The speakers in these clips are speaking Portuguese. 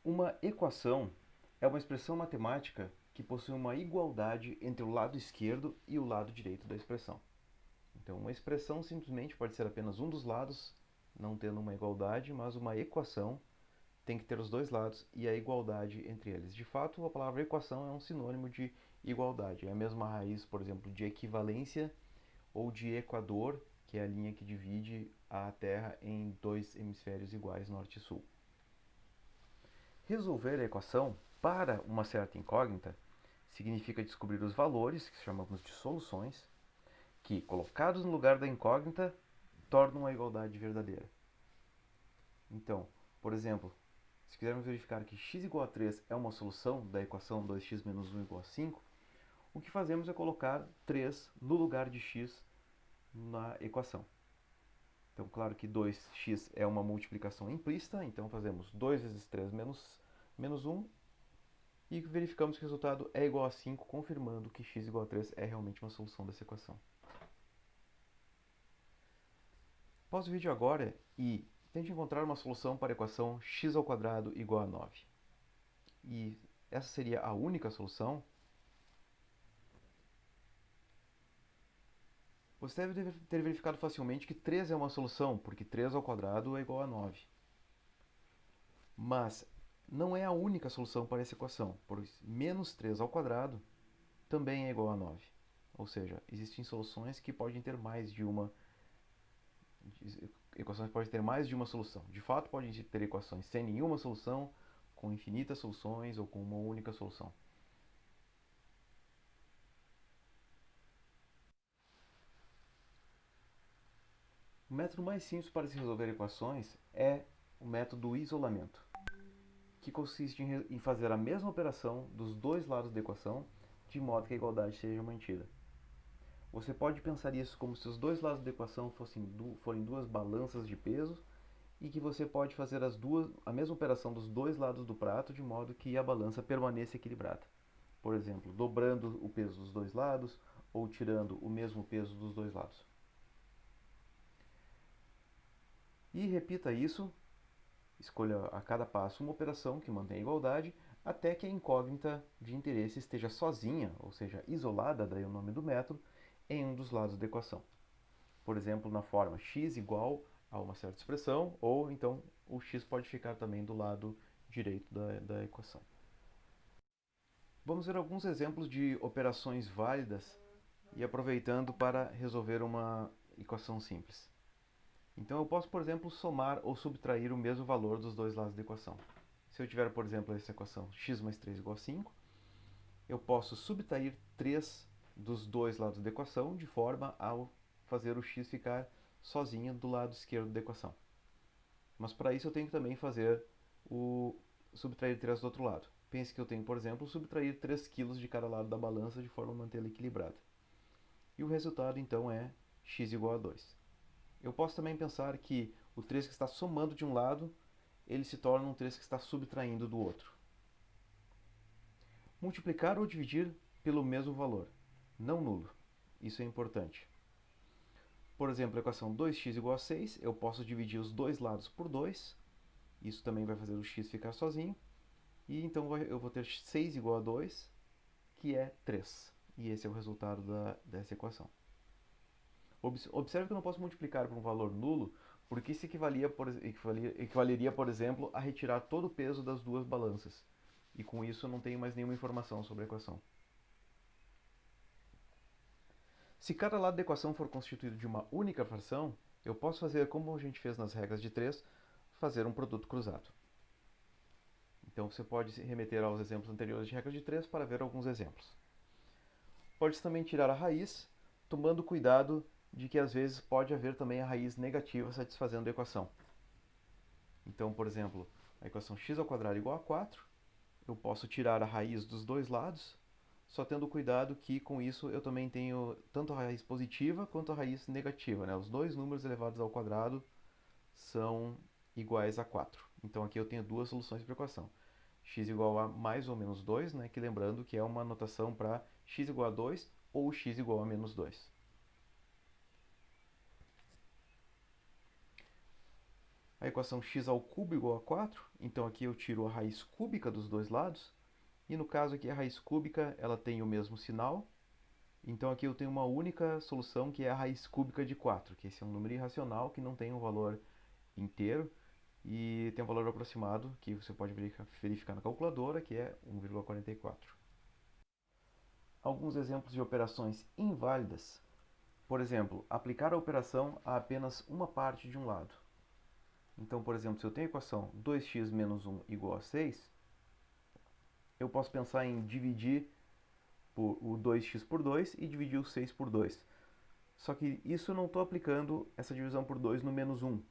Uma equação é uma expressão matemática que possui uma igualdade entre o lado esquerdo e o lado direito da expressão. Então, uma expressão simplesmente pode ser apenas um dos lados, não tendo uma igualdade, mas uma equação tem que ter os dois lados e a igualdade entre eles. De fato, a palavra equação é um sinônimo de igualdade. É a mesma raiz, por exemplo, de equivalência ou de equador, que é a linha que divide a Terra em dois hemisférios iguais, norte e sul. Resolver a equação para uma certa incógnita significa descobrir os valores, que chamamos de soluções, que, colocados no lugar da incógnita, tornam a igualdade verdadeira. Então, por exemplo, se quisermos verificar que x igual a 3 é uma solução da equação 2x menos 1 igual a 5, o que fazemos é colocar 3 no lugar de x na equação. Então, claro que 2x é uma multiplicação implícita, então fazemos 2 vezes 3 menos 1 e verificamos que o resultado é igual a 5, confirmando que x igual a 3 é realmente uma solução dessa equação. Pause o vídeo agora e tente encontrar uma solução para a equação x² igual a 9. E essa seria a única solução? Você deve ter verificado facilmente que 3 é uma solução, porque 3² é igual a 9. Mas não é a única solução para essa equação, pois menos 3² também é igual a 9. Ou seja, existem soluções que podem ter mais de uma equações podem ter mais de uma solução. De fato, podem ter equações sem nenhuma solução, com infinitas soluções ou com uma única solução. O método mais simples para se resolver equações é o método do isolamento, que consiste em fazer a mesma operação dos dois lados da equação, de modo que a igualdade seja mantida. Você pode pensar isso como se os dois lados da equação forem duas balanças de peso e que você pode fazer a mesma operação dos dois lados do prato de modo que a balança permaneça equilibrada. Por exemplo, dobrando o peso dos dois lados ou tirando o mesmo peso dos dois lados. E repita isso, escolha a cada passo uma operação que mantenha a igualdade até que a incógnita de interesse esteja sozinha, ou seja, isolada, daí o nome do método, em um dos lados da equação. Por exemplo, na forma x igual a uma certa expressão, ou então o x pode ficar também do lado direito da equação. Vamos ver alguns exemplos de operações válidas e aproveitando para resolver uma equação simples. Então eu posso, por exemplo, somar ou subtrair o mesmo valor dos dois lados da equação. Se eu tiver, por exemplo, essa equação x mais 3 igual a 5, eu posso subtrair 3 dos dois lados da equação de forma a fazer o x ficar sozinho do lado esquerdo da equação. Mas para isso eu tenho que também fazer o subtrair 3 do outro lado. Pense que eu tenho, por exemplo, subtrair 3 kg de cada lado da balança de forma a mantê-la equilibrada. E o resultado então é x igual a 2. Eu posso também pensar que o 3 que está somando de um lado, ele se torna um 3 que está subtraindo do outro. Multiplicar ou dividir pelo mesmo valor, não nulo. Isso é importante. Por exemplo, a equação 2x igual a 6, eu posso dividir os dois lados por 2. Isso também vai fazer o x ficar sozinho. E então eu vou ter 6 igual a 2, que é 3. E esse é o resultado dessa equação. Observe que eu não posso multiplicar por um valor nulo, porque isso equivaleria, por exemplo, a retirar todo o peso das duas balanças. E com isso eu não tenho mais nenhuma informação sobre a equação. Se cada lado da equação for constituído de uma única fração, eu posso fazer como a gente fez nas regras de 3, fazer um produto cruzado. Então você pode se remeter aos exemplos anteriores de regra de 3 para ver alguns exemplos. Pode-se também tirar a raiz, tomando cuidado de que às vezes pode haver também a raiz negativa satisfazendo a equação. Então, por exemplo, a equação x² igual a 4, eu posso tirar a raiz dos dois lados, só tendo cuidado que com isso eu também tenho tanto a raiz positiva quanto a raiz negativa, né? Os dois números elevados ao quadrado são iguais a 4. Então aqui eu tenho duas soluções para a equação. X igual a mais ou menos 2, né? Que lembrando que é uma notação para x igual a 2 ou x igual a menos 2. a equação x ao cubo igual a 4, então aqui eu tiro a raiz cúbica dos dois lados, e no caso aqui a raiz cúbica ela tem o mesmo sinal, então aqui eu tenho uma única solução que é a raiz cúbica de 4, que esse é um número irracional que não tem um valor inteiro e tem um valor aproximado que você pode verificar na calculadora, que é 1,44. Alguns exemplos de operações inválidas. Por exemplo, aplicar a operação a apenas uma parte de um lado. Então, por exemplo, se eu tenho a equação 2x menos 1 igual a 6, eu posso pensar em dividir o 2x por 2 e dividir o 6 por 2. Só que isso eu não estou aplicando essa divisão por 2 no menos 1.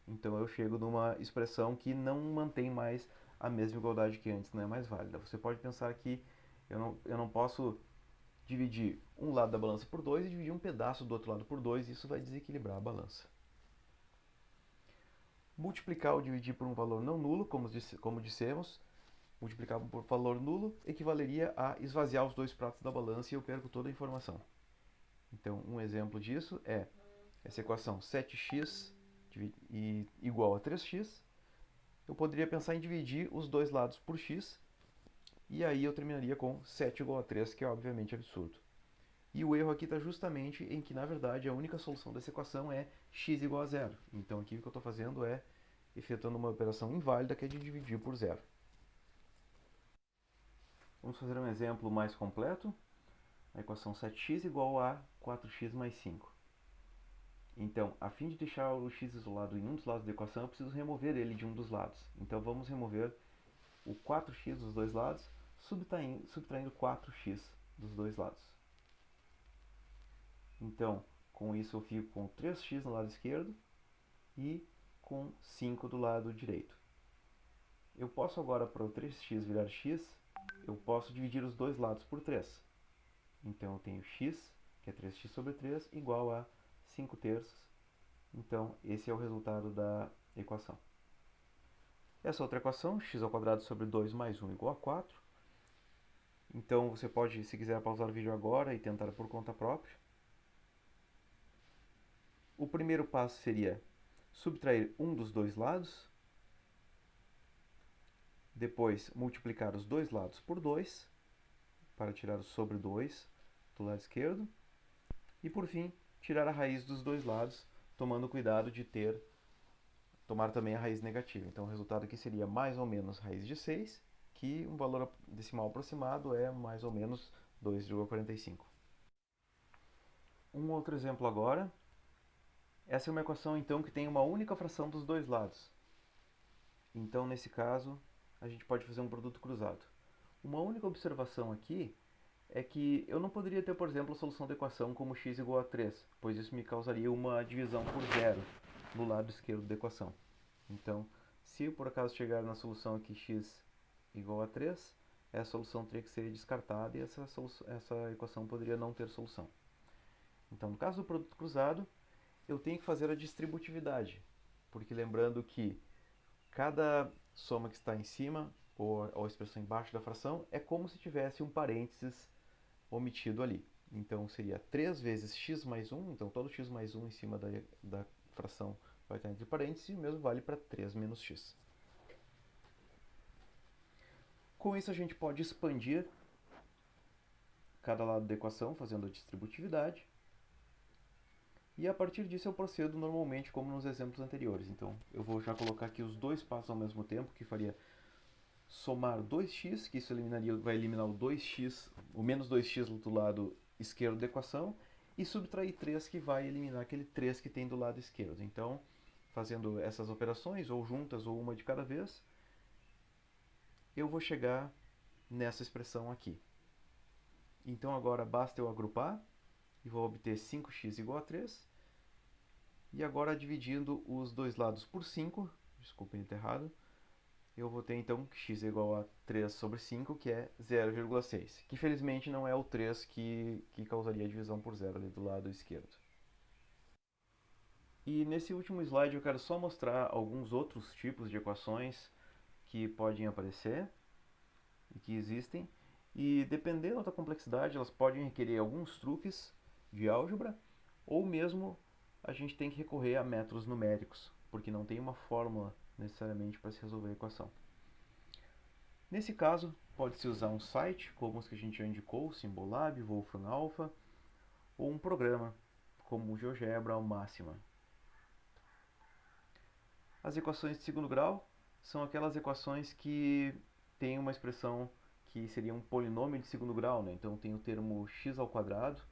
Então eu chego numa expressão que não mantém mais a mesma igualdade que antes, não é mais válida. Você pode pensar que eu não posso dividir um lado da balança por 2 e dividir um pedaço do outro lado por 2, isso vai desequilibrar a balança. Multiplicar ou dividir por um valor não nulo, como dissemos, multiplicar por valor nulo equivaleria a esvaziar os dois pratos da balança e eu perco toda a informação. Então, um exemplo disso é essa equação 7x igual a 3x. Eu poderia pensar em dividir os dois lados por x, e aí eu terminaria com 7 igual a 3, que é obviamente absurdo. E o erro aqui está justamente em que, na verdade, a única solução dessa equação é x igual a 0. Então aqui o que eu estou fazendo é efetuando uma operação inválida, que é de dividir por 0. Vamos fazer um exemplo mais completo. A equação 7x igual a 4x mais 5. Então, a fim de deixar o x isolado em um dos lados da equação, eu preciso remover ele de um dos lados. Então, vamos remover o 4x dos dois lados, subtraindo 4x dos dois lados. Então, com isso eu fico com 3x no lado esquerdo e com 5 do lado direito. Eu posso agora, para o 3x virar x, eu posso dividir os dois lados por 3. Então, eu tenho x, que é 3x sobre 3, igual a 5 terços. Então, esse é o resultado da equação. Essa outra equação, x ao quadrado sobre 2 mais 1 igual a 4. Então, você pode, se quiser, pausar o vídeo agora e tentar por conta própria. O primeiro passo seria subtrair um dos dois lados. Depois, multiplicar os dois lados por 2, para tirar o sobre 2 do lado esquerdo. E, por fim, tirar a raiz dos dois lados, tomando cuidado de tomar também a raiz negativa. Então, o resultado aqui seria mais ou menos raiz de 6, que um valor decimal aproximado é mais ou menos 2,45. Um outro exemplo agora. Essa é uma equação, então, que tem uma única fração dos dois lados. Então, nesse caso, a gente pode fazer um produto cruzado. Uma única observação aqui é que eu não poderia ter, por exemplo, a solução da equação como x igual a 3, pois isso me causaria uma divisão por zero no lado esquerdo da equação. Então, se eu por acaso chegar na solução aqui x igual a 3, essa solução teria que ser descartada e essa equação poderia não ter solução. Então, no caso do produto cruzado, eu tenho que fazer a distributividade, porque lembrando que cada soma que está em cima, ou a expressão embaixo da fração, é como se tivesse um parênteses omitido ali. Então seria 3 vezes x mais 1, então todo x mais 1 em cima da fração vai estar entre parênteses, e o mesmo vale para 3 menos x. Com isso a gente pode expandir cada lado da equação, fazendo a distributividade. E a partir disso eu procedo normalmente como nos exemplos anteriores. Então eu vou já colocar aqui os dois passos ao mesmo tempo, que faria somar 2x, que isso vai eliminar o menos 2x do lado esquerdo da equação, e subtrair 3, que vai eliminar aquele 3 que tem do lado esquerdo. Então, fazendo essas operações, ou juntas, ou uma de cada vez, eu vou chegar nessa expressão aqui. Então agora basta eu agrupar, e vou obter 5x igual a 3. E agora dividindo os dois lados por 5, desculpem ter errado, eu vou ter então que x é igual a 3 sobre 5, que é 0,6. Que felizmente não é o 3 que causaria a divisão por 0 ali do lado esquerdo. E nesse último slide eu quero só mostrar alguns outros tipos de equações que podem aparecer e que existem. E dependendo da complexidade, elas podem requerer alguns truques de álgebra, ou mesmo a gente tem que recorrer a métodos numéricos porque não tem uma fórmula necessariamente para se resolver a equação. Nesse caso, pode-se usar um site, como os que a gente já indicou, o Symbolab, Wolfram Alpha, ou um programa, como o GeoGebra ou Máxima. As equações de segundo grau são aquelas equações que têm uma expressão que seria um polinômio de segundo grau, né? Então tem o termo x ao quadrado,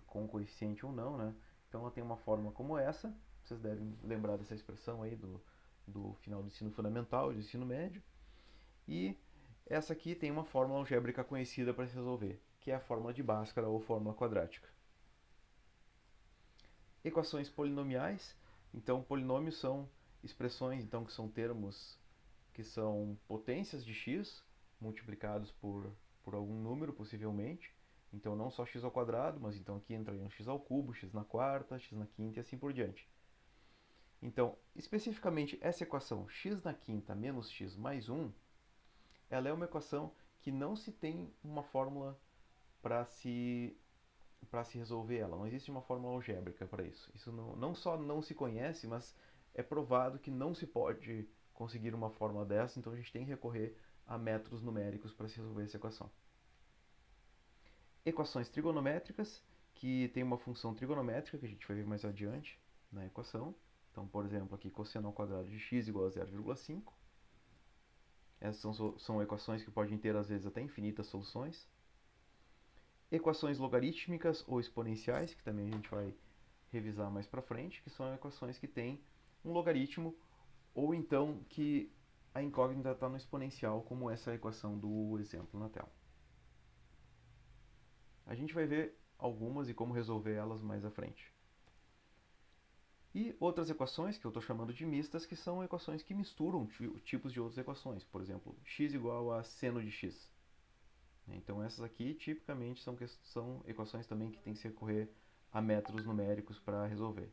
com coeficiente ou não, né? Então ela tem uma fórmula como essa, vocês devem lembrar dessa expressão aí do final do ensino fundamental e do ensino médio. E essa aqui tem uma fórmula algébrica conhecida para se resolver, que é a fórmula de Bhaskara ou fórmula quadrática. Equações polinomiais, então polinômios são expressões então que são termos que são potências de x multiplicados por algum número possivelmente. Então não só x ao quadrado, mas então aqui entrariam x ao cubo, x na quarta, x na quinta e assim por diante. Então, especificamente essa equação x na quinta menos x mais 1, ela é uma equação que não se tem uma fórmula para se resolver ela. Não existe uma fórmula algébrica para isso. Isso não só não se conhece, mas é provado que não se pode conseguir uma fórmula dessa, então a gente tem que recorrer a métodos numéricos para se resolver essa equação. Equações trigonométricas, que tem uma função trigonométrica, que a gente vai ver mais adiante na equação. Então, por exemplo, aqui cosseno ao quadrado de x igual a 0,5. Essas são equações que podem ter, às vezes, até infinitas soluções. Equações logarítmicas ou exponenciais, que também a gente vai revisar mais para frente, que são equações que têm um logaritmo ou então que a incógnita está no exponencial, como essa equação do exemplo na tela. A gente vai ver algumas e como resolver elas mais à frente. E outras equações, que eu estou chamando de mistas, que são equações que misturam tipos de outras equações. Por exemplo, x igual a seno de x. Então essas aqui tipicamente são equações também que tem que se recorrer a métodos numéricos para resolver.